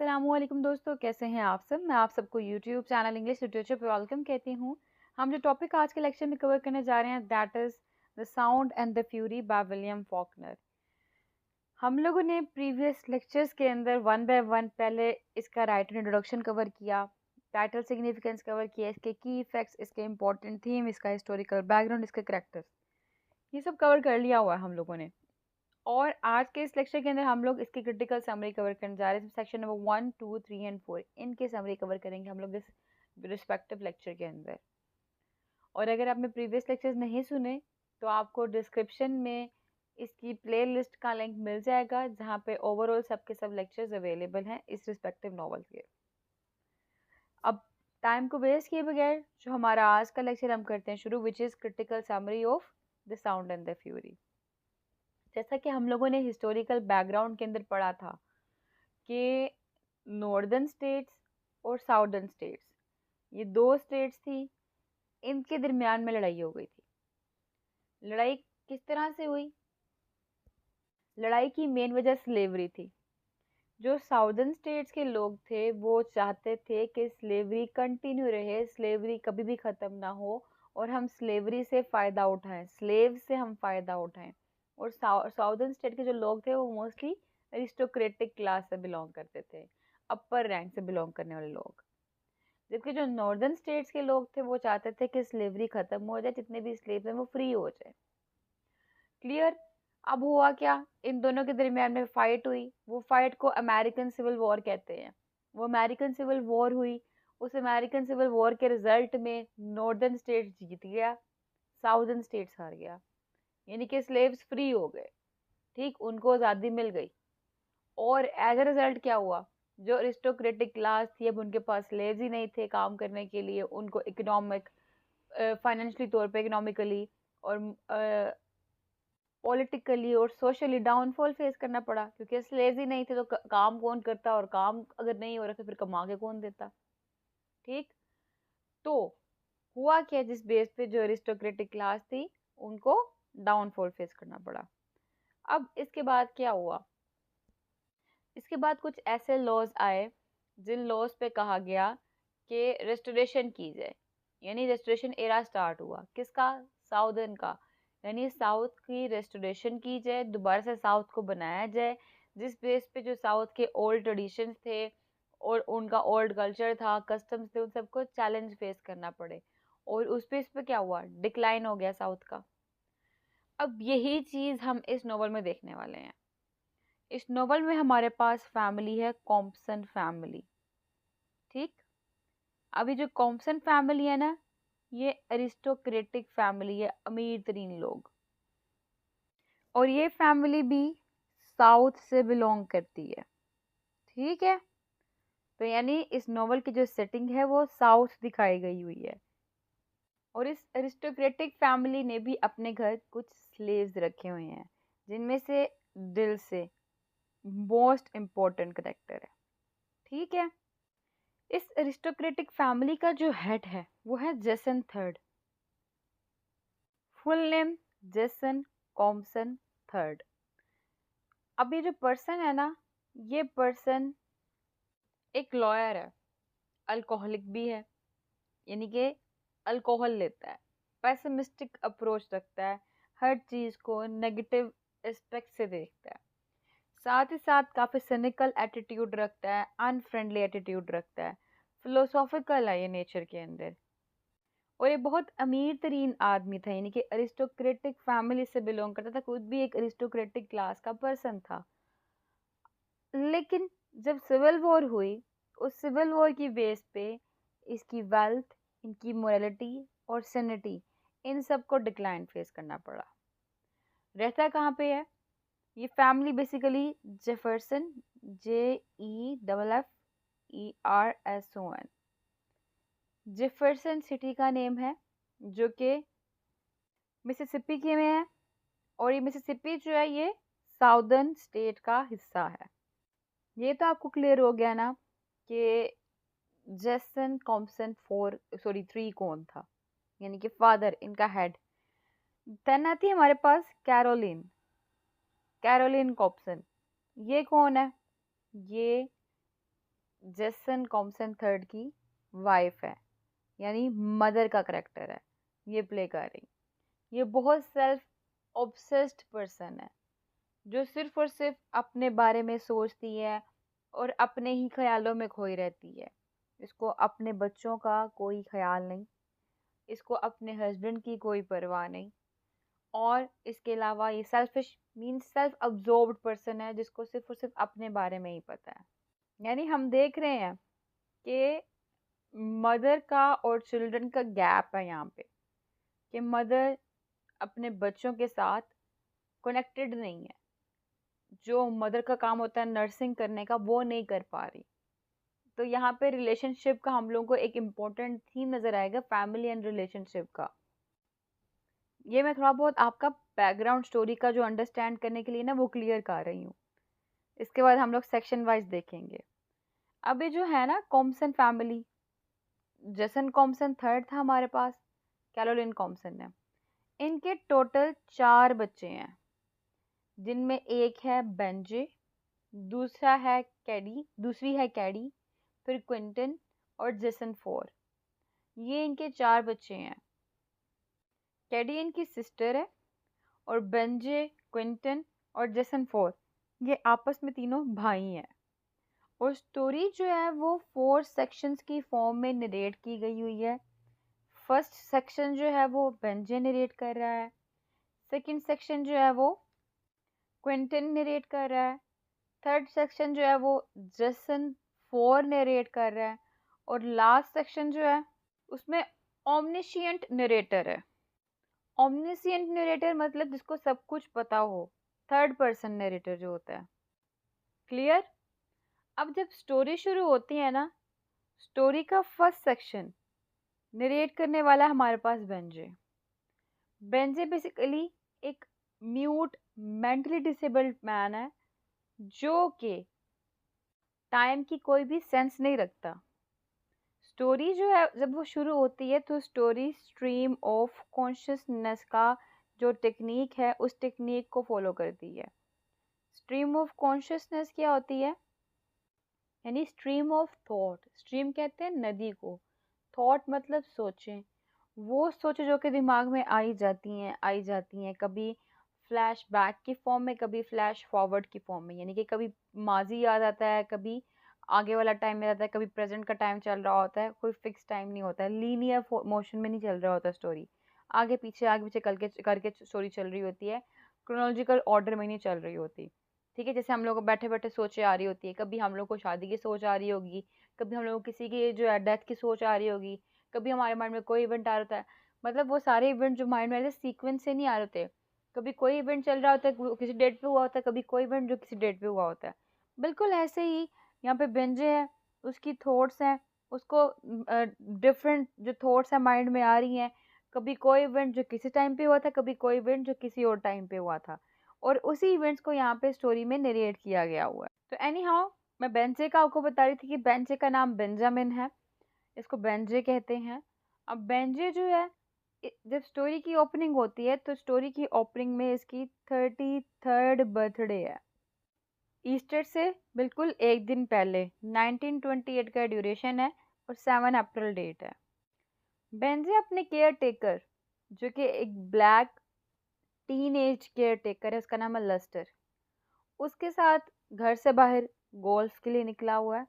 अस्सलामुअलैकुम दोस्तों, कैसे हैं आप सब। मैं आप सबको यूट्यूब चैनल इंग्लिश लिटरेचर पे वेलकम कहती हूँ। हम जो टॉपिक आज के लेक्चर में कवर करने जा रहे हैं that is the sound and the fury by William Faulkner. हम लोगों ने प्रीवियस लेक्चर्स के अंदर वन बाय वन पहले इसका राइटर इंट्रोडक्शन कवर किया, टाइटल सिग्निफिकेंस कवर किया, इसके की इफेक्ट्स, इसके इंपॉर्टेंट थीम, इसका हिस्टोरिकल बैकग्राउंड, इसके करेक्टर्स, ये सब कवर कर लिया हुआ है हम लोगों ने। और आज के इस लेक्चर के अंदर हम लोग इसकी क्रिटिकल समरी कवर करने जा रहे हैं। सेक्शन नंबर 1, 2, 3 एंड 4 इनके समरी कवर करेंगे हम लोग इस रिस्पेक्टिव लेक्चर के अंदर। और अगर आपने प्रीवियस लेक्चर्स नहीं सुने तो आपको डिस्क्रिप्शन में इसकी प्लेलिस्ट का लिंक मिल जाएगा, जहाँ पे ओवरऑल सबके सब लेक्चर्स अवेलेबल हैं इस रिस्पेक्टिव नॉवल के। अब टाइम को वेस्ट किए बगैर जो हमारा आज का लेक्चर हम करते हैं शुरू, which is critical summary of the sound and the fury. जैसा कि हम लोगों ने हिस्टोरिकल बैकग्राउंड के अंदर पढ़ा था कि नॉर्दर्न स्टेट्स और साउदर्न स्टेट्स, ये दो स्टेट्स थी, इनके दरमियान में लड़ाई हो गई थी। लड़ाई किस तरह से हुई? लड़ाई की मेन वजह स्लेवरी थी। जो साउदर्न स्टेट्स के लोग थे वो चाहते थे कि स्लेवरी कंटिन्यू रहे, स्लेवरी कभी भी ख़त्म ना हो और हम स्लेवरी से फ़ायदा उठाएं, स्लेव से हम फ़ायदा उठाएं। और साउदर्न स्टेट के जो लोग थे वो मोस्टली अरिस्टोक्रेटिक क्लास से बिलोंग करते थे, अपर रैंक से बिलोंग करने वाले लोग। जबकि जो नॉर्दर्न स्टेट्स के लोग थे वो चाहते थे कि स्लेवरी ख़त्म हो जाए, जितने भी स्लेव्स हैं वो फ्री हो जाए। क्लियर? अब हुआ क्या, इन दोनों के दरमियान में फाइट हुई। वो फाइट को अमेरिकन सिविल वॉर कहते हैं। वो अमेरिकन सिविल वॉर हुई। उस अमेरिकन सिविल वॉर के रिजल्ट में नॉर्दर्न स्टेट्स जीत गया, साउदर्न स्टेट्स हार गया, यानी कि स्लेव्स फ्री हो गए। ठीक, उनको आज़ादी मिल गई। और एज अ रिजल्ट क्या हुआ, जो अरिस्टोक्रेटिक क्लास थी अब उनके पास स्लेव्स ही नहीं थे काम करने के लिए। उनको इकोनॉमिक, फाइनेंशियली तौर पे, इकोनॉमिकली और पॉलिटिकली और सोशली डाउनफॉल फेस करना पड़ा, क्योंकि स्लेव्स ही नहीं थे तो काम कौन करता, और काम अगर नहीं हो रहा तो फिर कमा के कौन देता। ठीक, तो हुआ क्या, जिस बेस पे जो अरिस्टोक्रेटिक क्लास थी उनको डाउनफॉल फेस करना पड़ा। अब इसके बाद क्या हुआ, इसके बाद कुछ ऐसे लॉज आए जिन लॉज पे कहा गया कि रेस्टोरेशन की जाए, यानी रेस्टोरेशन एरा स्टार्ट हुआ। किसका? साउदर्न का। यानी साउथ की रेस्टोरेशन की जाए, दोबारा से साउथ को बनाया जाए, जिस बेस पे जो साउथ के ओल्ड ट्रेडिशंस थे और उनका ओल्ड कल्चर था, कस्टम्स थे, उन सबको चैलेंज फेस करना पड़े। और उस बेस पे क्या हुआ, डिक्लाइन हो गया साउथ का। अब यही चीज़ हम इस नॉवल में देखने वाले हैं। इस नॉवल में हमारे पास फैमिली है कॉम्पसन फैमिली। ठीक, अभी जो कॉम्पसन फैमिली है ना, ये अरिस्टोक्रेटिक फैमिली है, अमीर तरीन लोग। और ये फैमिली भी साउथ से बिलोंग करती है। ठीक है, तो यानी इस नॉवल की जो सेटिंग है वो साउथ दिखाई गई हुई है। और इस अरिस्टोक्रेटिक फैमिली ने भी अपने घर कुछ स्लेव्स रखे हुए हैं, जिनमें से दिल से मोस्ट इम्पोर्टेंट करेक्टर है। ठीक है, इस अरिस्टोक्रेटिक फैमिली का जो हेड है वो है Jason third. Full name Jason Compson third. अब ये जो पर्सन है ना, ये पर्सन एक लॉयर है, अल्कोहलिक भी है, यानी कि अल्कोहल लेता है, पेसिमिस्टिक अप्रोच रखता है, हर चीज़ को नेगेटिव एस्पेक्ट से देखता है, साथ ही साथ काफ़ी सिनिकल एटीट्यूड रखता है, अनफ्रेंडली एटीट्यूड रखता है, फिलोसॉफिकल है ये नेचर के अंदर। और ये बहुत अमीर तरीन आदमी था, यानी कि अरिस्टोक्रेटिक फैमिली से बिलोंग करता था, खुद भी एक अरिस्टोक्रेटिक क्लास का पर्सन था। लेकिन जब सिविल वॉर हुई, उस सिविल वॉर की बेस पे इसकी वेल्थ, इनकी मोरालिटी और सैनिटी, इन सब को डिक्लाइन फेस करना पड़ा। रहता कहाँ पे है ये family? Basically Jefferson, JEFFERSON, Jefferson city का नेम है, जो कि मिसिसिपी के में है। और ये मिसिसिपी जो है ये साउदर्न स्टेट का हिस्सा है। ये तो आपको क्लियर हो गया ना कि जेसन कॉम्पसन 3 कौन था, यानी कि फादर, इनका हेड। देन आती है हमारे पास कैरोलिन, कैरोलिन कॉम्पसन। ये कौन है? ये जेसन कॉम्पसन थर्ड की वाइफ है, यानी मदर का करेक्टर है ये प्ले कर रही। ये बहुत सेल्फ ऑब्सेस्ड पर्सन है जो सिर्फ और सिर्फ अपने बारे में सोचती है और अपने ही ख्यालों में खोई रहती है। इसको अपने बच्चों का कोई ख्याल नहीं, इसको अपने हस्बैंड की कोई परवाह नहीं, और इसके अलावा ये selfish means self absorbed person है जिसको सिर्फ और सिर्फ अपने बारे में ही पता है। यानी हम देख रहे हैं कि मदर का और चिल्ड्रन का गैप है यहाँ पे, कि मदर अपने बच्चों के साथ कनेक्टेड नहीं है। जो मदर का काम होता है नर्सिंग करने का वो नहीं कर पा रही। तो यहाँ पे रिलेशनशिप का हम लोगों को एक इम्पोर्टेंट थीम नज़र आएगा, फैमिली एंड रिलेशनशिप का। ये मैं थोड़ा बहुत आपका बैकग्राउंड स्टोरी का जो अंडरस्टैंड करने के लिए ना वो क्लियर कर रही हूँ। इसके बाद हम लोग सेक्शन वाइज देखेंगे। अब ये जो है ना Compson family, Jason Compson third था हमारे पास, कैरोलिन कॉम्पसन है। इनके टोटल 4 बच्चे हैं, जिनमें एक है बेंजे, दूसरी है कैडी, फिर क्विंटन और जेसन 4। ये इनके 4 बच्चे हैं। कैडी इनकी सिस्टर है और बेंजे, क्विंटन और जेसन 4 ये आपस में तीनों भाई हैं। और स्टोरी जो है वो 4 सेक्शंस की फॉर्म में नरेट की गई हुई है। फर्स्ट सेक्शन जो है वो बेंजे नरेट कर रहा है, सेकंड सेक्शन जो है वो क्विंटन नरेट कर रहा है, थर्ड सेक्शन जो है वो जेसन 4 नरेट कर रहा है, और लास्ट सेक्शन जो है उसमें ओमनिशिएंट नरेटर है। ओमनिशिएंट नरेटर मतलब जिसको सब कुछ पता हो, थर्ड पर्सन नरेटर जो होता है। क्लियर? अब जब स्टोरी शुरू होती है ना, स्टोरी का फर्स्ट सेक्शन नरेट करने वाला है हमारे पास बेंजे। बेंजे बेसिकली एक म्यूट मेंटली डिसेबल्ड मैन है जो कि टाइम की कोई भी सेंस नहीं रखता। स्टोरी जो है जब वो शुरू होती है तो स्टोरी स्ट्रीम ऑफ कॉन्शियसनेस का जो टेक्निक है उस टेक्निक को फॉलो करती है। स्ट्रीम ऑफ कॉन्शियसनेस क्या होती है? यानी स्ट्रीम ऑफ थॉट। स्ट्रीम कहते हैं नदी को, थॉट मतलब सोचें। वो सोचें जो कि दिमाग में आई जाती हैं, कभी फ्लैश बैक की फॉर्म में, कभी फ्लैश फॉरवर्ड की फॉर्म में। यानी कि कभी माजी याद आता है, कभी आगे वाला टाइम याद आता है, कभी प्रेजेंट का टाइम चल रहा होता है। कोई फिक्स टाइम नहीं होता है, लीनियर मोशन में नहीं चल रहा होता स्टोरी। आगे पीछे करके स्टोरी चल रही होती है, क्रोनोलॉजिकल ऑर्डर में नहीं चल रही होती। ठीक है, जैसे हम लोग को बैठे बैठे सोचे आ रही होती है, कभी हम लोग को शादी की सोच आ रही होगी, कभी हम लोग को किसी की जो है डेथ की सोच आ रही होगी, कभी हमारे माइंड में कोई इवेंट आ रहा होता है। मतलब वो सारे इवेंट जो माइंड में आ रहे सीक्वेंस से नहीं आ रहे होते। कभी कोई इवेंट चल रहा होता है वो किसी डेट पे हुआ होता है, कभी कोई इवेंट जो किसी डेट पे हुआ होता है। बिल्कुल ऐसे ही यहाँ पे बेंजे है, उसकी थॉट्स हैं, उसको डिफरेंट जो थॉट्स हैं माइंड में आ रही हैं। कभी कोई इवेंट जो किसी टाइम पे हुआ था, कभी कोई इवेंट जो किसी और टाइम पे हुआ था, और उसी इवेंट्स को यहाँ पे स्टोरी में नरेट किया गया हुआ है। तो एनी हाउ मैं बेंजे का आपको बता रही थी कि बेंजे का नाम बेंजामिन है, इसको बेंजे कहते हैं। अब बेंजे जो है जब स्टोरी की ओपनिंग होती है तो स्टोरी की ओपनिंग में इसकी 33rd बर्थडे है। ईस्टर से बिल्कुल एक दिन पहले 1928 का ड्यूरेशन है और 7 अप्रैल डेट है। बेंजे अपने केयर टेकर जो कि एक black teen age care taker है, उसका नाम है लस्टर, उसके साथ घर से बाहर गोल्फ के लिए निकला हुआ है,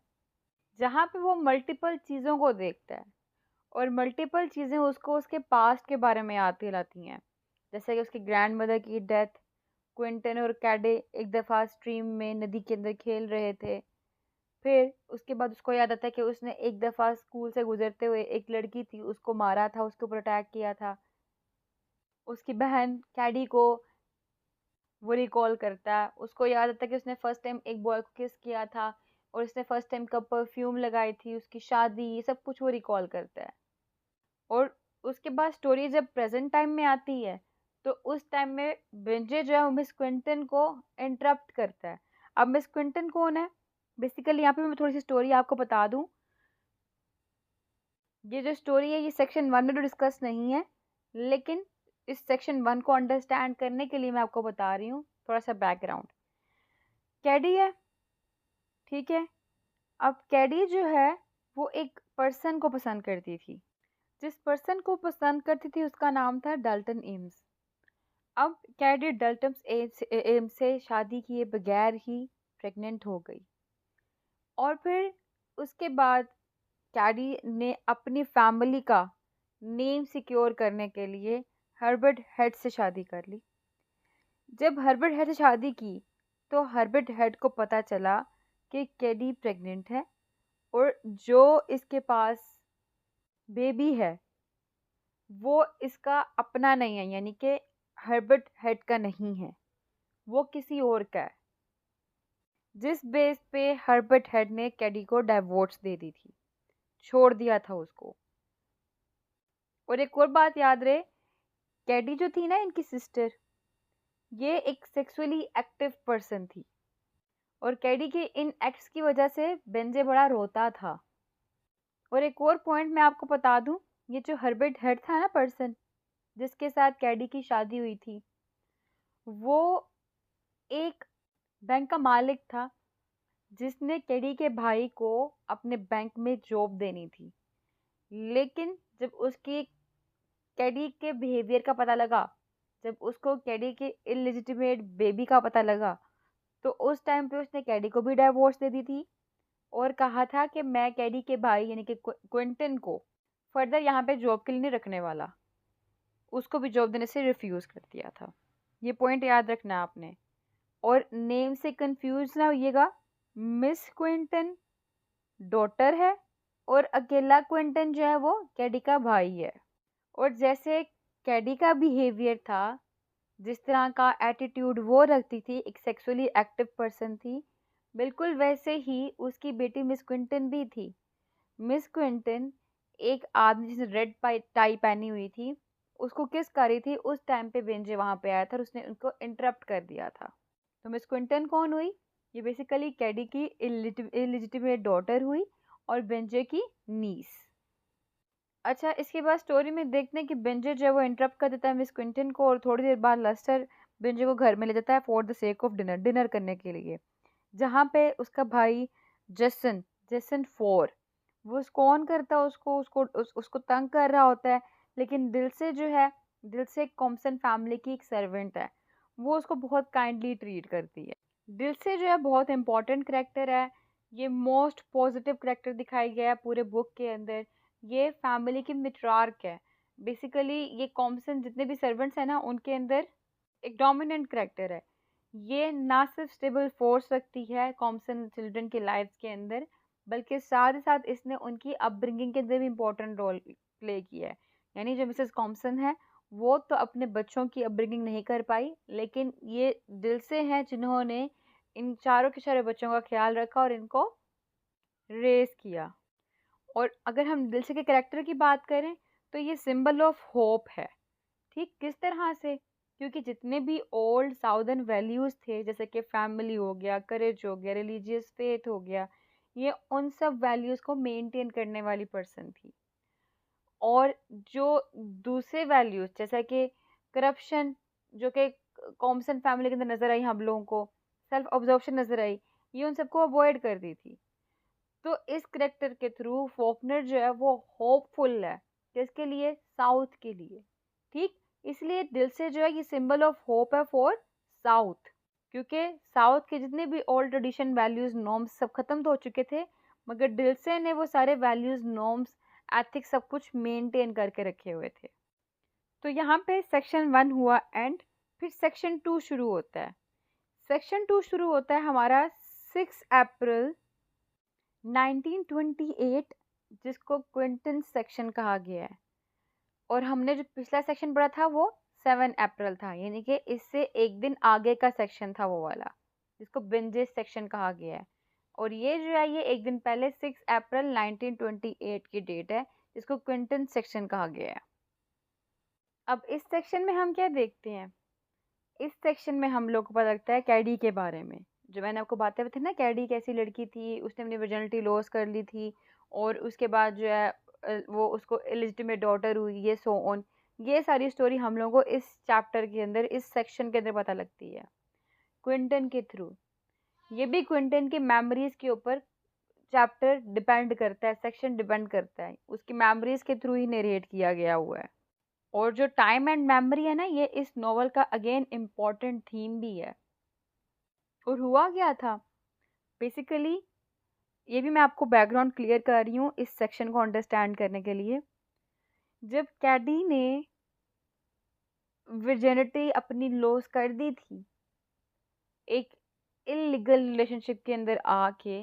जहाँ पे वो मल्टीपल चीज़ों को देखता है और मल्टीपल चीज़ें उसको उसके पास्ट के बारे में याद दिलाती हैं। जैसे कि उसकी ग्रैंड मदर की डेथ, क्विंटन और कैडे एक दफ़ा स्ट्रीम में नदी के अंदर खेल रहे थे। फिर उसके बाद उसको याद आता है कि उसने एक दफ़ा स्कूल से गुजरते हुए एक लड़की थी उसको मारा था, उसके ऊपर अटैक किया था। उसकी बहन कैडी को वो रिकॉल करता है, उसको याद आता है कि उसने फर्स्ट टाइम एक बॉय को किस किया था और उसने फर्स्ट टाइम कब परफ्यूम लगाई थी, उसकी शादी, ये सब कुछ वो रिकॉल करता है। और उसके बाद स्टोरी जब प्रेजेंट टाइम में आती है तो उस टाइम में बेंजे जो है वो मिस क्विंटन को इंटरप्ट करता है। अब मिस क्विंटन कौन है? बेसिकली यहाँ पे मैं थोड़ी सी स्टोरी आपको बता दूँ। ये जो स्टोरी है ये सेक्शन 1 में तो डिस्कस नहीं है, लेकिन इस सेक्शन 1 को अंडरस्टैंड करने के लिए मैं आपको बता रही हूँ थोड़ा सा बैकग्राउंड। कैडी है, ठीक है, अब कैडी जो है वो एक पर्सन को पसंद करती थी। जिस पर्सन को पसंद करती थी उसका नाम था डल्टन एम्स। अब कैडी डल्टन एम्स से शादी किए बगैर ही प्रेग्नेंट हो गई। और फिर उसके बाद कैडी ने अपनी फैमिली का नेम सिक्योर करने के लिए हर्बर्ट हेड से शादी कर ली। जब हर्बर्ट हेड से शादी की तो हर्बर्ट हेड को पता चला कि कैडी प्रेग्नेंट है और जो इसके पास बेबी है वो इसका अपना नहीं है, यानी कि हर्बर्ट हेड का नहीं है, वो किसी और का है। जिस बेस पे हर्बर्ट हेड ने कैडी को डाइवोर्स दे दी थी, छोड़ दिया था उसको। और एक और बात याद रहे, कैडी जो थी ना इनकी सिस्टर, ये एक सेक्सुअली एक्टिव पर्सन थी और कैडी के इन एक्ट्स की वजह से बेंजे बड़ा रोता था। और एक और पॉइंट मैं आपको बता दूं, ये जो हर्बर्ट हेड था ना पर्सन जिसके साथ कैडी की शादी हुई थी, वो एक बैंक का मालिक था जिसने कैडी के भाई को अपने बैंक में जॉब देनी थी। लेकिन जब उसकी कैडी के बिहेवियर का पता लगा, जब उसको कैडी के इलिजिटिमेट बेबी का पता लगा, तो उस टाइम पे उसने कैडी को भी डाइवोर्स दे दी थी और कहा था कि मैं कैडी के भाई यानी कि क्विंटन को फर्दर यहाँ पे जॉब के लिए नहीं रखने वाला। उसको भी जॉब देने से रिफ्यूज़ कर दिया था। ये पॉइंट याद रखना आपने। और नेम से कंफ्यूज ना होइएगा, मिस क्विंटन डॉटर है और अकेला क्विंटन जो है वो कैडी का भाई है। और जैसे कैडी का बिहेवियर था, जिस तरह का एटीट्यूड वो रखती थी, एक सेक्सुअली एक्टिव पर्सन थी, बिल्कुल वैसे ही उसकी बेटी मिस क्विंटन भी थी। मिस क्विंटन एक आदमी जिसने रेड टाई पहनी हुई थी उसको किस कर रही थी, उस टाइम पे बेंजे वहां पे आया था और उसने उनको इंटरप्ट कर दिया था। तो मिस क्विंटन कौन हुई? ये बेसिकली कैडी की इलिजिटिमेट डॉटर हुई और बेंजे की नीस। अच्छा, इसके बाद स्टोरी में देखते हैं कि बेंजे जो है वो इंटरप्ट कर देता है मिस क्विंटन को और थोड़ी देर बाद लस्टर बेंजे को घर में ले जाता है for the sake of dinner करने के लिए, जहाँ पे उसका भाई जेसन जेसन फोर वो कौन करता है उसको तंग कर रहा होता है। लेकिन दिल से जो है, दिल से कॉम्पसन फैमिली की एक सर्वेंट है, वो उसको बहुत काइंडली ट्रीट करती है। दिल से जो है बहुत इंपॉर्टेंट करेक्टर है, ये मोस्ट पॉजिटिव करेक्टर दिखाई गया है पूरे बुक के अंदर। ये फैमिली की मिट्रार्क है। बेसिकली ये कॉम्पसन जितने भी सर्वेंट्स हैं ना उनके अंदर एक डोमिनेंट करेक्टर है। ये ना सिर्फ स्टेबल फोर्स रखती है कॉम्पसन चिल्ड्रन की लाइफ के अंदर, बल्कि साथ ही साथ इसने उनकी अपब्रिंगिंग के अंदर भी इम्पोर्टेंट रोल प्ले किया है। यानी जो मिसेस कॉम्पसन है वो तो अपने बच्चों की अपब्रिंगिंग नहीं कर पाई, लेकिन ये दिल से हैं जिन्होंने इन चारों के सारे बच्चों का ख्याल रखा और इनको रेस किया। और अगर हम दिल से के कैरेक्टर की बात करें तो ये सिंबल ऑफ होप है। ठीक किस तरह से? क्योंकि जितने भी ओल्ड साउदर्न वैल्यूज़ थे, जैसे कि फैमिली हो गया, करेज हो गया, रिलीजियस फेथ हो गया, ये उन सब वैल्यूज़ को मेंटेन करने वाली पर्सन थी। और जो दूसरे वैल्यूज़ जैसा कि करप्शन, जो कि कॉम्पसन फैमिली के अंदर नज़र आई हम लोगों को, सेल्फ ऑब्जर्वेशन नज़र आई, ये उन सबको अवॉइड कर दी थी। तो इस करेक्टर के थ्रू फॉकनर जो है वो होपफुल है, किसके लिए? साउथ के लिए। ठीक, इसलिए दिल से जो है ये सिंबल ऑफ होप है फॉर साउथ, क्योंकि साउथ के जितने भी ओल्ड ट्रेडिशन वैल्यूज नॉर्म्स सब खत्म तो हो चुके थे, मगर दिल से ने वो सारे वैल्यूज नॉर्म्स एथिक्स सब कुछ मेंटेन करके रखे हुए थे। तो यहाँ पे सेक्शन 1 हुआ एंड, फिर सेक्शन 2 शुरू होता है। सेक्शन 2 शुरू होता है हमारा 6 अप्रैल 1928, जिसको क्विंटन सेक्शन कहा गया है। और हमने जो पिछला सेक्शन पढ़ा था वो 7 अप्रैल था, यानी कि इससे एक दिन आगे का सेक्शन था वो वाला, जिसको बेंजेस सेक्शन कहा गया है। और ये जो है ये एक दिन पहले 6 अप्रैल 1928 की डेट है, जिसको क्विंटन सेक्शन कहा गया है। अब इस सेक्शन में हम क्या देखते हैं? इस सेक्शन में हम लोग को पता लगता है कैडी के बारे में। जो मैंने आपको बातें बताई ना, कैडी कैसी लड़की थी, उसने अपनी वर्जिनिटी लॉस कर ली थी और उसके बाद जो है वो उसको इलिजिटिमेट डॉटर हुई, ये सो ऑन। ये सारी स्टोरी हम लोगों को इस चैप्टर के अंदर, इस सेक्शन के अंदर पता लगती है क्विंटन के थ्रू। ये भी क्विंटन की मेमोरीज के ऊपर चैप्टर डिपेंड करता है, सेक्शन डिपेंड करता है, उसकी मेमोरीज के थ्रू ही नरेट किया गया हुआ है। और जो टाइम एंड मेमोरी है ना, ये इस नॉवल का अगेन इम्पॉर्टेंट थीम भी है। और हुआ क्या था बेसिकली, ये भी मैं आपको बैकग्राउंड क्लियर कर रही हूँ इस सेक्शन को अंडरस्टैंड करने के लिए। जब कैडी ने वर्जिनिटी अपनी लॉस कर दी थी, एक इलीगल रिलेशनशिप के अंदर आके,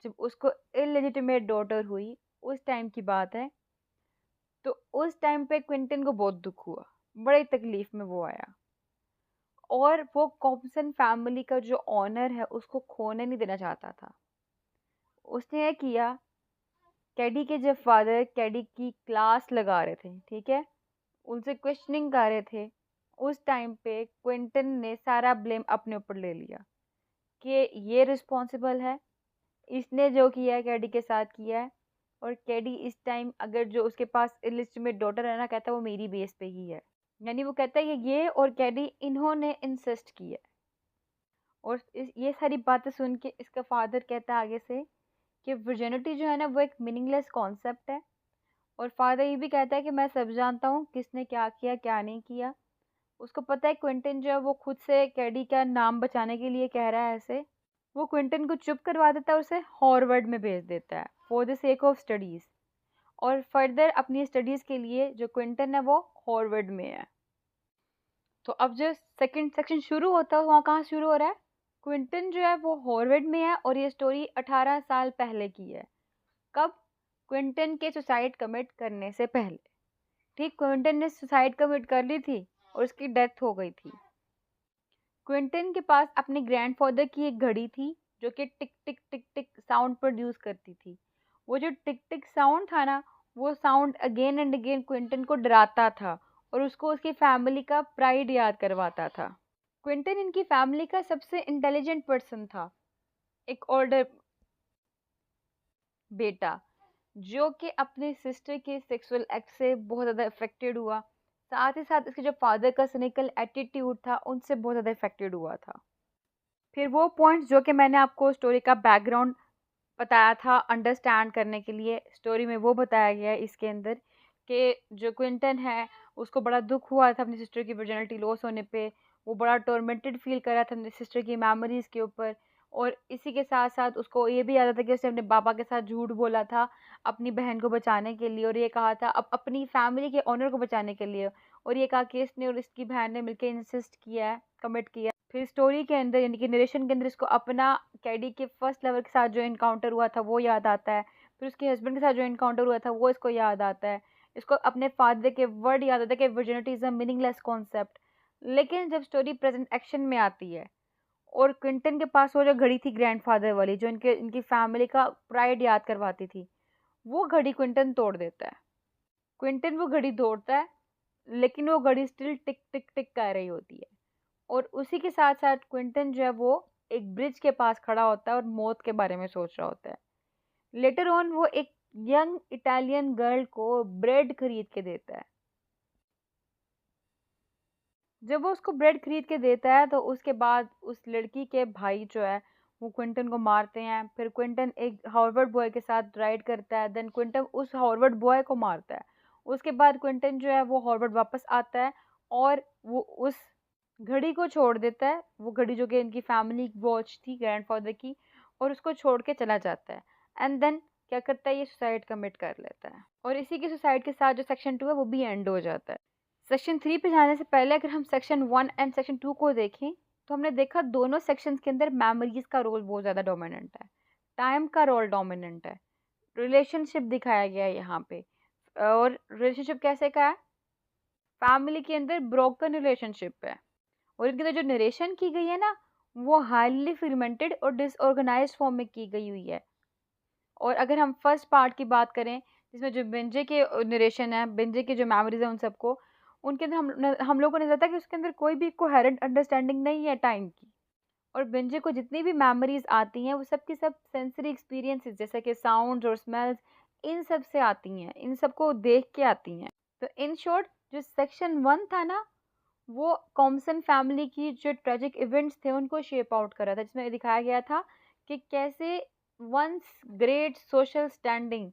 जब उसको इलेजिटिमेट डॉटर हुई, उस टाइम की बात है, तो उस टाइम पे क्विंटन को बहुत दुख हुआ, बड़ी तकलीफ में वो आया। और वो कॉम्पसन फैमिली का जो ऑनर है उसको खोने नहीं देना चाहता था। उसने ये किया, कैडी के जब फादर कैडी की क्लास लगा रहे थे, ठीक है, उनसे क्वेश्चनिंग कर रहे थे, उस टाइम पे क्विंटन ने सारा ब्लेम अपने ऊपर ले लिया कि ये रिस्पॉन्सिबल है, इसने जो किया है कैडी के साथ किया है। और कैडी इस टाइम अगर जो उसके पास इलिजिटिमेट डॉटर है ना, कहता है वो मेरी बेस पे ही है, यानी वो कहता है ये और कैडी इन्होंने इंसिस्ट किया है। और ये सारी बातें सुन के इसका फादर कहता है आगे से कि वर्जिनिटी जो है ना वो एक मीनिंगलेस कॉन्सेप्ट है। और फादर ये भी कहता है कि मैं सब जानता हूँ किसने क्या किया क्या नहीं किया। उसको पता है क्विंटन जो है वो खुद से कैडी का नाम बचाने के लिए कह रहा है ऐसे। वो क्विंटन को चुप करवा देता है और उसे हॉर्वर्ड में भेज देता है for the sake of studies. और फर्दर अपनी स्टडीज़ के लिए जो क्विंटन है वो हॉर्वर्ड में है। तो अब जो सेकंड सेक्शन शुरू होता है वहाँ कहाँ शुरू हो रहा है, क्विंटन जो है वो हॉर्वर्ड में है और ये स्टोरी 18 साल पहले की है। कब? क्विंटन के सुसाइड कमिट करने से पहले। ठीक, क्विंटन ने सुसाइड कमिट कर ली थी और उसकी डेथ हो गई थी। क्विंटन के पास अपने ग्रैंडफादर की एक घड़ी थी जो कि टिक टिक टिक टिक साउंड प्रोड्यूस करती थी। वो जो टिक टिक साउंड था ना, वो sound again and again Quinton को डराता था और उसको उसकी फैमिली का प्राइड याद करवाता था। क्विंटन इनकी फैमिली का सबसे इंटेलिजेंट पर्सन था, एक ओल्डर बेटा जो कि अपने सिस्टर के सेक्सुअल एक्ट से बहुत ज़्यादा अफेक्टेड हुआ। साथ ही साथ इसके जो फादर का सिनिकल एटीट्यूड था उनसे बहुत ज़्यादा अफेक्टेड हुआ था। फिर वो पॉइंट्स जो कि मैंने आपको स्टोरी का बैकग्राउंड बताया था अंडरस्टैंड करने के लिए, स्टोरी में वो बताया गया है इसके अंदर कि जो क्विंटन है उसको बड़ा दुख हुआ था अपनी सिस्टर की वर्जिनिटी लॉस होने पे। वो बड़ा टॉर्मेंटेड फील कर रहा था अपनी सिस्टर की मेमोरीज़ के ऊपर। और इसी के साथ साथ उसको ये भी याद आता कि उसने अपने पापा के साथ झूठ बोला था अपनी बहन को बचाने के लिए, और ये कहा था अपनी फैमिली के ऑनर को बचाने के लिए। और ये कहा कि इसने और इसकी बहन ने मिलकर इंसिस्ट किया है, कमिट किया। फिर स्टोरी के अंदर यानी कि नरेशन के अंदर इसको अपना कैडी के फर्स्ट लवर के साथ जो इनकाउंटर हुआ था वो याद आता है। फिर उसके हस्बैंड के साथ जो इनकाउंटर हुआ था वो इसको याद आता है। इसको अपने फादर के वर्ड याद आता है कि virginity is a meaningless concept. लेकिन जब स्टोरी प्रेजेंट एक्शन में आती है और क्विंटन के पास वो जो घड़ी थी ग्रैंडफादर वाली जो इनकी फैमिली का प्राइड याद करवाती थी, वो घड़ी क्विंटन तोड़ देता है। क्विंटन वो घड़ी तोड़ता है लेकिन वो घड़ी स्टिल टिक टिक टिक कर रही होती है। और उसी के साथ साथ क्विंटन जो है वो एक ब्रिज के पास खड़ा होता है और मौत के बारे में सोच रहा होता है। लेटर ऑन वो एक यंग इटालियन गर्ल को ब्रेड खरीद के देता है। जब वो उसको ब्रेड खरीद के देता है तो उसके बाद उस लड़की के भाई जो है वो क्विंटन को मारते हैं। फिर क्विंटन एक हार्वर्ड बॉय के साथ राइड करता है, देन क्विंटन उस हार्वर्ड बॉय को मारता है। उसके बाद क्विंटन जो है वो हार्वर्ड वापस आता है और वो उस घड़ी को छोड़ देता है, वो घड़ी जो कि इनकी फैमिली वॉच थी ग्रैंडफादर की, और उसको छोड़ के चला जाता है। एंड देन क्या करता है, ये सुसाइड कमिट कर लेता है। और इसी के सुसाइड के साथ जो सेक्शन 2 है वो भी एंड हो जाता है। सेक्शन 3 पे जाने से पहले अगर हम सेक्शन 1 एंड सेक्शन 2 को देखें तो हमने देखा दोनों सेक्शंस के अंदर मेमोरीज का रोल बहुत ज़्यादा डोमिनेंट है, टाइम का रोल डोमिनेंट है, रिलेशनशिप दिखाया गया है यहाँ पे। और रिलेशनशिप कैसे का है, फैमिली के अंदर ब्रोकन रिलेशनशिप है। और इनके अंदर जो नरेशन की गई है ना वो हाईली फ्रेगमेंटेड और डिसऑर्गेनाइज्ड फॉर्म में की गई हुई है। और अगर हम फर्स्ट पार्ट की बात करें जिसमें जो बेंजे के नरेशन है, बेंजे की जो मेमोरीज है उन सबको, उनके अंदर हम लोगों को नजर आता है कि उसके अंदर कोई भी कोहेरेंट अंडरस्टैंडिंग नहीं है टाइम की। और बेंजे को जितनी भी मेमोरीज आती हैं वो सब की सब सेंसरी एक्सपीरियंसेस जैसे कि साउंड्स और स्मेल्स, इन सब से आती हैं, इन सबको देख के आती हैं। तो इन शॉर्ट जो सेक्शन 1 था ना वो कॉम्सन फैमिली की जो ट्रेजिक इवेंट्स थे उनको शेप आउट कर रहा था, जिसमें दिखाया गया था कि कैसे वंस ग्रेट सोशल स्टैंडिंग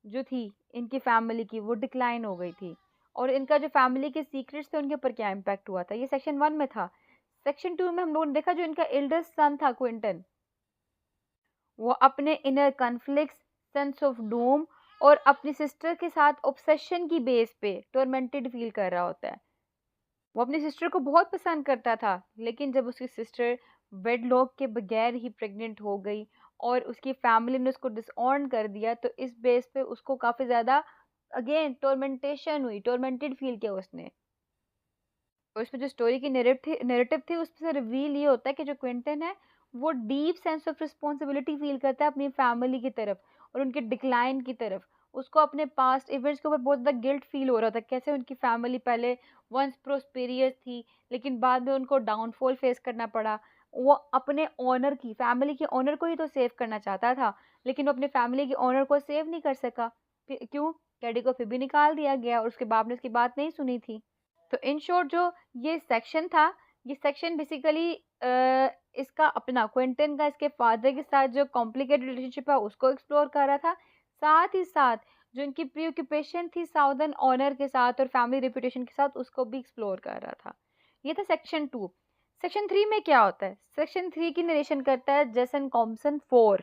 जो थी इनकी फैमिली की, वो डिक्लाइन हो गई थी। और इनका जो फैमिली के सीक्रेट्स थे उनके ऊपर क्या इम्पैक्ट हुआ था, ये सेक्शन 1 में था। सेक्शन 2 में हम लोगों ने देखा जो इनका एल्डेस्ट सन था क्विंटन, वो अपने inner conflicts, sense of doom और अपनी सिस्टर के साथ ऑब्सेशन की बेस पे टॉर्मेंटेड फील कर रहा होता है। वो अपनी सिस्टर को बहुत पसंद करता था, लेकिन जब उसकी सिस्टर वेडलॉक के बगैर ही प्रेग्नेंट हो गई और उसकी फैमिली ने उसको डिसऑन कर दिया, तो इस बेस पे उसको काफ़ी ज़्यादा अगेन टॉर्मेंटेशन हुई, टॉर्मेंटेड फील किया उसने। और इसमें जो स्टोरी की नैरेटिव थी उसमें से रिवील ये होता है कि जो क्विंटन है वो deep sense of responsibility feel करता है अपनी फैमिली की तरफ और उनके डिक्लाइन की तरफ। उसको अपने पास्ट इवेंट्स के ऊपर बहुत ज़्यादा गिल्ट फील हो रहा था, कैसे उनकी फैमिली पहले वंस प्रोस्पेरियस थी लेकिन बाद में उनको डाउनफॉल फेस करना पड़ा। वो अपने ऑनर की, फैमिली के ऑनर को ही तो सेव करना चाहता था, लेकिन वो अपने फैमिली के ऑनर को सेव नहीं कर सका। क्यों? कैडी को फिर भी निकाल दिया गया और उसके बाप ने उसकी बात नहीं सुनी थी। तो इन शॉर्ट जो ये सेक्शन था, ये सेक्शन बेसिकली इसका अपना क्विंटन का इसके फादर के साथ जो कॉम्प्लिकेटेड रिलेशनशिप है उसको एक्सप्लोर कर रहा था। साथ ही साथ जो इनकी प्रीऑक्यूपेशन थी साउदर्न ऑनर के साथ और फैमिली रेपुटेशन के साथ, उसको भी एक्सप्लोर कर रहा था। ये था सेक्शन 2। सेक्शन 3 में क्या होता है? सेक्शन 3 की नरेशन करता है जेसन कॉम्पसन 4।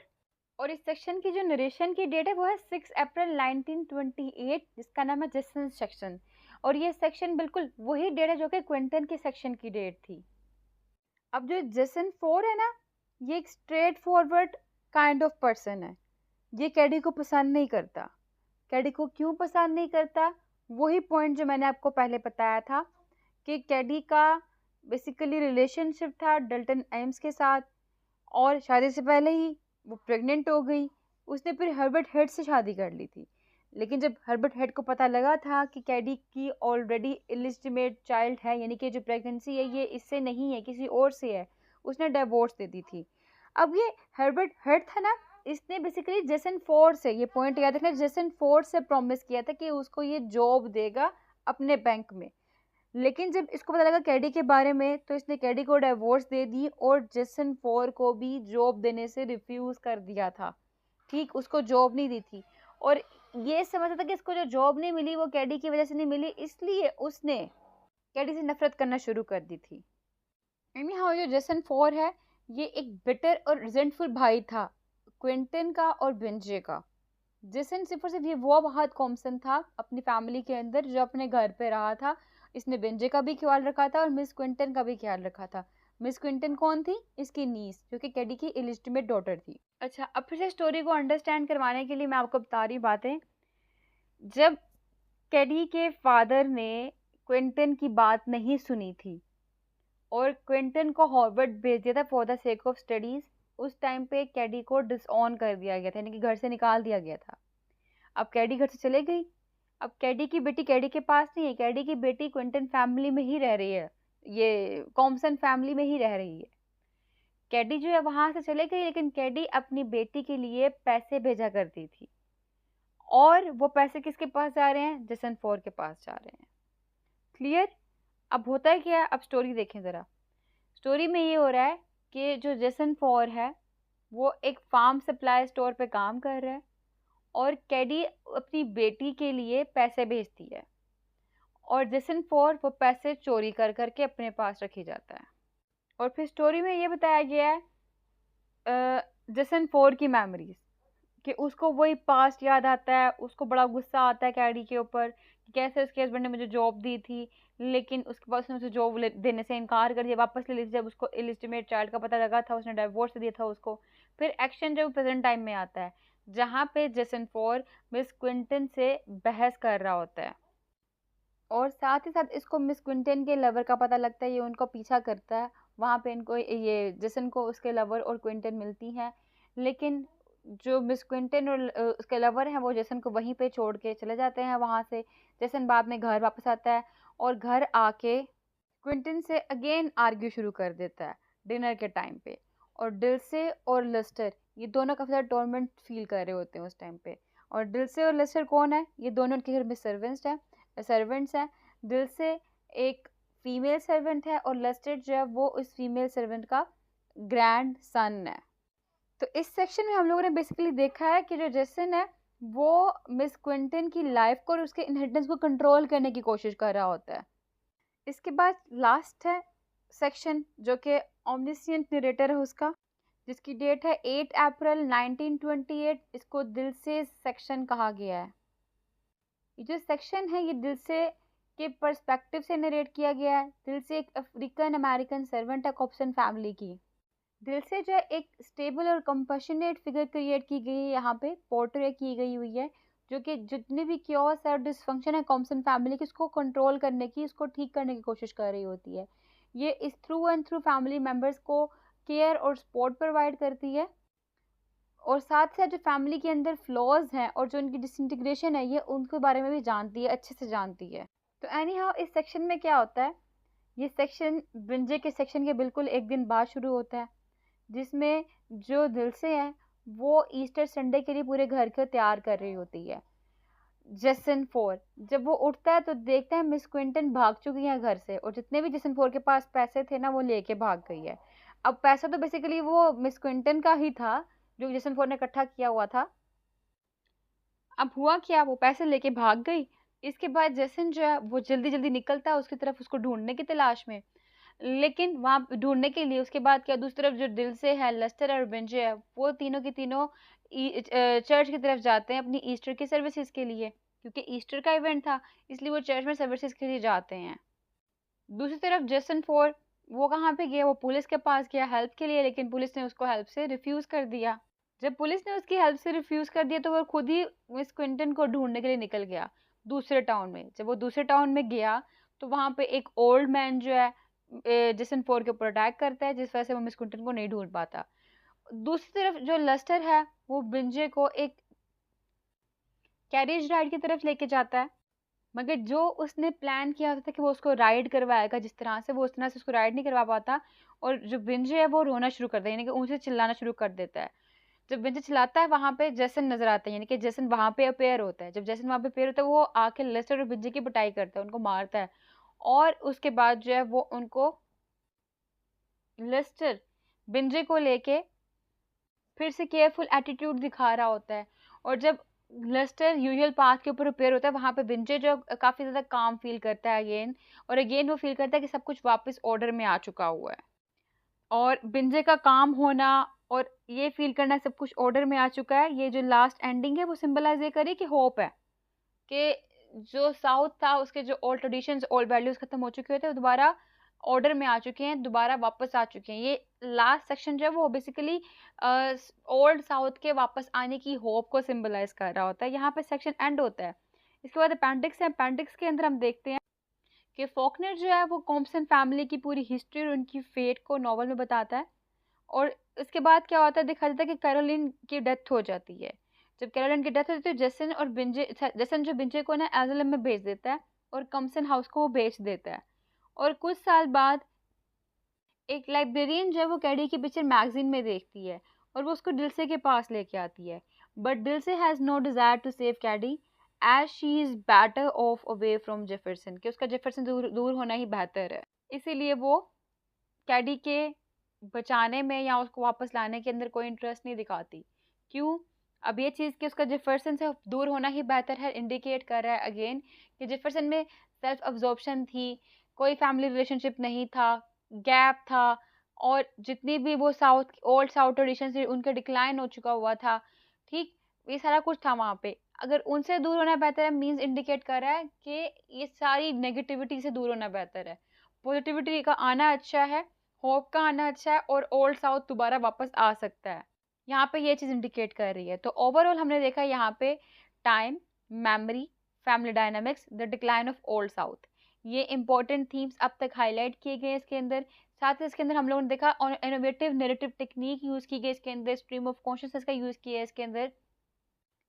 और इस सेक्शन की जो नरेशन की डेट है वो है 6 अप्रैल 1928, जिसका नाम है जेसन सेक्शन। और ये सेक्शन बिल्कुल वही डेट है जो कि क्विंटन की सेक्शन की डेट थी। अब जो जेसन 4 है ना, ये एक straight forward kind of person है। ये कैडी को पसंद नहीं करता। कैडी को क्यों पसंद नहीं करता? वही पॉइंट जो मैंने आपको पहले बताया था कि कैडी का बेसिकली रिलेशनशिप था डल्टन एम्स के साथ और शादी से पहले ही वो प्रेग्नेंट हो गई। उसने फिर हर्बर्ट हेड से शादी कर ली थी, लेकिन जब हर्बर्ट हेड को पता लगा था कि कैडी की ऑलरेडी इलिजिटिमेट चाइल्ड है, यानी कि जो प्रेगनेंसी है ये इससे नहीं है किसी और से है, उसने डिवोर्स दे दी थी। अब ये हर्बर्ट हेड था ना, इसने बेसिकली जेसन फोर्ड से, ये पॉइंट याद रखना, जेसन फोर्ड से प्रॉमिस किया था कि उसको ये जॉब देगा अपने बैंक में। लेकिन जब इसको पता लगा कैडी के बारे में, तो इसने कैडी को डिवोर्स दे दी और जेसन फोर को भी जॉब देने से रिफ्यूज कर दिया था। ठीक, उसको जॉब नहीं दी थी और ये समझता था कि इसको जो जॉब नहीं मिली वो कैडी की वजह से नहीं मिली, इसलिए उसने कैडी से नफरत करना शुरू कर दी थी। एनी हाउ जो जेसन फोर है ये एक बिटर और रिजेंटफुल भाई था क्विंटन का और बेंजे का। जेसन सिर्फ और सिर्फ ये वो बहुत कॉम्सन था अपनी फैमिली के अंदर जो अपने घर पे रहा था। इसने बेंजे का भी ख्याल रखा था और मिस क्विंटन का भी ख्याल रखा था। मिस क्विंटन कौन थी? इसकी नीस, जो कि कैडी की इलिजिटिमेट डॉटर थी। अच्छा, अब फिर से स्टोरी को अंडरस्टैंड करवाने के लिए मैं आपको बता रही बातें। जब कैडी के फादर ने क्विंटन की बात नहीं सुनी थी और क्विंटन को हार्वर्ड भेज दिया था for the sake of studies, उस टाइम पे कैडी को डिसऑन कर दिया गया था, यानी कि घर से निकाल दिया गया था। अब कैडी घर से चले गई। अब कैडी की बेटी कैडी के पास नहीं है, कैडी की बेटी क्विंटन फैमिली में ही रह रही है, ये कॉम्सन फैमिली में ही रह रही है। कैडी जो है वहां से चले गई, लेकिन कैडी अपनी बेटी के लिए पैसे भेजा करती थी और वो पैसे किसके पास जा रहे हैं? जेसन फोर के पास जा रहे हैं। क्लियर? अब होता है क्या, अब स्टोरी देखें ज़रा। स्टोरी में ये हो रहा है कि जो जेसन फोर है वो एक फार्म सप्लाई स्टोर पे काम कर रहा है और कैडी अपनी बेटी के लिए पैसे भेजती है और जेसन फोर वो पैसे चोरी कर करके अपने पास रखी जाता है। और फिर स्टोरी में ये बताया गया है जेसन फोर की मेमोरीज, कि उसको वही पास्ट याद आता है, उसको बड़ा गुस्सा आता है कैडी के ऊपर कि कैसे उसके हस्बैंड ने मुझे जॉब दी थी लेकिन उसके बाद उसने उसे जॉब देने से इनकार कर दिया, वापस ले ली थी। जब उसको इलिजिटिमेट चाइल्ड का पता लगा था उसने डिवोर्स दिया था उसको। फिर एक्शन जो प्रेजेंट टाइम में आता है जहाँ पे जेसन फोर मिस क्विंटन से बहस कर रहा होता है और साथ ही साथ इसको मिस क्विंटन के लवर का पता लगता है, ये उनको पीछा करता है। वहाँ पे इनको ये जेसन को उसके लवर और क्विंटन मिलती हैं, लेकिन जो मिस क्विंटन और उसके लवर हैं वो जेसन को वहीं पे छोड़ के चले जाते हैं वहाँ से। जेसन बाद में घर वापस आता है और घर आके क्विंटन से अगेन आर्ग्यू शुरू कर देता है डिनर के टाइम पे। और डिल्से और लेस्टर ये दोनों काफ़ी ज़्यादा टॉर्मेंट फील कर रहे होते हैं उस टाइम पे। और डिल्से और लेस्टर कौन है? ये दोनों उनके घर में सर्वेंट्स हैं। डिल्से एक फीमेल सर्वेंट है और लेस्टर जो है वो उस फीमेल सर्वेंट का ग्रैंड सन है। तो इस सेक्शन में हम लोगों ने बेसिकली देखा है कि जो जेसन है वो मिस क्विंटन की लाइफ को और उसके इनहेरिटेंस को कंट्रोल करने की कोशिश कर रहा होता है। इसके बाद लास्ट है सेक्शन जो कि ओमनिसिएंट नरेटर है उसका, जिसकी डेट है 8 अप्रैल 1928। इसको दिल से सेक्शन कहा गया है। ये जो सेक्शन है ये दिल से के पर्सपेक्टिव से नरेट किया गया है। दिल से एक अफ्रीकन अमेरिकन सर्वेंट है कॉप्सन फैमिली की। दिल से जो है एक स्टेबल और कंपैशनेट फिगर क्रिएट की गई है, यहाँ पे पोर्ट्रे की गई हुई है, जो कि जितने भी क्योस और डिसफंक्शन है कॉम्पसन फैमिली की उसको कंट्रोल करने की, इसको ठीक करने की कोशिश कर रही होती है। ये इस through and through family members को केयर और सपोर्ट प्रोवाइड करती है, और साथ साथ जो फैमिली के अंदर फ्लॉज हैं और जो उनकी डिसइंटीग्रेशन है ये उनके बारे में भी जानती है, अच्छे से जानती है। तो एनी हाउ इस सेक्शन में क्या होता है, ये सेक्शन ब्रिंजे के सेक्शन के बिल्कुल एक दिन बाद शुरू होता है, जिसमें जो दिल से है वो ईस्टर संडे के लिए पूरे घर को तैयार कर रही होती है। जेसन फोर जब वो उठता है तो देखता है मिस क्विंटन भाग चुकी है घर से, और जितने भी जेसन फोर के पास पैसे थे ना वो लेके भाग गई है। अब पैसा तो बेसिकली वो मिस क्विंटन का ही था जो जेसन फोर ने इकट्ठा किया हुआ था। अब हुआ क्या, वो पैसे लेके भाग गई। इसके बाद जेसन जो है वो जल्दी जल्दी निकलता है उसकी तरफ, उसको ढूंढने की तलाश में। लेकिन वहां ढूंढने के लिए उसके बाद क्या, दूसरी तरफ जो दिल से है लेस्टर और बेंजे है वो तीनों के तीनों चर्च की तरफ जाते हैं अपनी ईस्टर की सर्विसेज के लिए, क्योंकि ईस्टर का इवेंट था इसलिए वो चर्च में सर्विसेज के लिए जाते हैं। दूसरी तरफ जेसन फोर वो कहाँ पे गया, वो पुलिस के पास गया हेल्प के लिए, लेकिन पुलिस ने उसको हेल्प से रिफ्यूज कर दिया। जब पुलिस ने उसकी हेल्प से रिफ्यूज कर दिया तो वो खुद ही मिस क्विंटन को ढूंढने के लिए निकल गया दूसरे टाउन में। जब वो दूसरे टाउन में गया तो वहां पे एक ओल्ड मैन जो है जेसन फोर के ऊपर अटैक करता है, जिस वजह से वो मिस क्विंटन को नहीं ढूंढ पाता। दूसरी तरफ जो लेस्टर है वो ब्रिंजे को एक कैरियज राइड की तरफ लेके जाता है, मगर जो उसने प्लान किया था कि वो उसको राइड करवाएगा जिस तरह से, वो उस तरह से उसको राइड नहीं करवा पाता, और जो ब्रिंजे है वो रोना शुरू कर देता है, यानी कि ऊंचे चिल्लाना शुरू कर देता है। जब विंटर चिल्लाता है वहां पे जेसन नजर आता है, यानी कि जेसन वहां पे अपेयर होता है। जब जेसन वहां पे अपेयर होता है वो आके लेस्टर और विंजी की पिटाई करता है, उनको मारता है, और उसके बाद जो है वो उनको लेस्टर विंजी को लेके फिर से केयरफुल एटीट्यूड दिखा रहा होता है। और जब लेस्टर यूजुअल पाथ के ऊपर अपेयर होता है वहां पे विंजी जो काफी ज्यादा काम फील करता है अगेन, और अगेन वो फील करता है कि सब कुछ वापस ऑर्डर में आ चुका हुआ है, और बिंजे का काम होना और ये फील करना सब कुछ ऑर्डर में आ चुका है। ये जो लास्ट एंडिंग है वो सिंबलाइज ये करे कि होप है कि जो साउथ था उसके जो ओल्ड ट्रेडिशंस ओल्ड वैल्यूज खत्म हो चुके थे वो दोबारा ऑर्डर में आ चुके हैं, दोबारा वापस आ चुके हैं। ये लास्ट सेक्शन जो है वो बेसिकली ओल्ड साउथ के वापस आने की होप को सिंबलाइज कर रहा होता है। यहाँ पे सेक्शन एंड होता है। इसके बाद अपेंडिक्स है। अपेंडिक्स के अंदर हम देखते हैं कि फॉकनर जो है वो कॉम्पसन फैमिली की पूरी हिस्ट्री और उनकी फेट को नॉवल में बताता है, और इसके बाद क्या होता है दिखाया जाता है कि कैरोलिन की डेथ हो जाती है। जब कैरोलिन की डेथ होती है तो जेसन जो बिंजे को ना एजलम में भेज देता है और कॉम्पसन हाउस को वो बेच देता है। और कुछ साल बाद एक लाइब्रेरियन जो है वो कैडी की पिक्चर मैगजीन में देखती है और वो उसको दिलसे के पास लेके आती है, but Dilsey has no desire to save Caddy as she is better off away from Jefferson, कि उसका जेफरसन दूर दूर होना ही बेहतर है। इसीलिए वो कैडी के बचाने में या उसको वापस लाने के अंदर कोई इंटरेस्ट नहीं दिखाती। क्यों? अब ये चीज़ कि उसका जेफरसन से दूर होना ही बेहतर है इंडिकेट कर रहा है अगेन कि जेफरसन में सेल्फ अब्जॉर्प्शन थी, कोई फैमिली रिलेशनशिप नहीं था, गैप था, और जितनी भी वो साउथ ओल्ड साउथ ट्रेडिशन से उनका डिक्लाइन हो चुका हुआ था। ठीक, ये सारा कुछ था वहाँ पे। अगर उनसे दूर होना बेहतर है मीन्स इंडिकेट कर रहा है कि ये सारी नेगेटिविटी से दूर होना बेहतर है। पॉजिटिविटी का आना अच्छा है, होप का आना अच्छा है, और ओल्ड साउथ दोबारा वापस आ सकता है। यहाँ पे ये चीज़ इंडिकेट कर रही है। तो ओवरऑल हमने देखा यहाँ पे time, memory, family dynamics, the decline of old south, ये इंपॉर्टेंट थीम्स अब तक हाईलाइट किए गए इसके अंदर। साथ ही इसके अंदर हम लोगों ने देखा और इनोवेटिव नैरेटिव टेक्निक यूज़ की गई इसके अंदर, स्ट्रीम ऑफ कॉन्शियसनेस का यूज़ किया है इसके अंदर।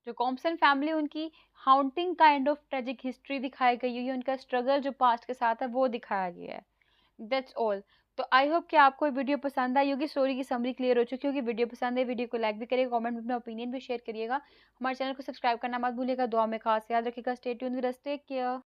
जो कॉम्पसन फैमिली उनकी हाउंटिंग काइंड ऑफ ट्रेजिक हिस्ट्री दिखाई गई है, उनका स्ट्रगल जो पास्ट के साथ है वो दिखाया गया है। That's all. तो आई होप कि आपको वीडियो पसंद आई होगी, स्टोरी की समरी क्लियर हो चुकी होगी। वीडियो पसंद है वीडियो को लाइक भी करिएगा, कमेंट में अपना ओपिनियन भी शेयर करिएगा। हमारे चैनल को सब्सक्राइब करना मत भूलिएगा। दुआ में खास याद रखिएगा। Stay tuned with us, take care.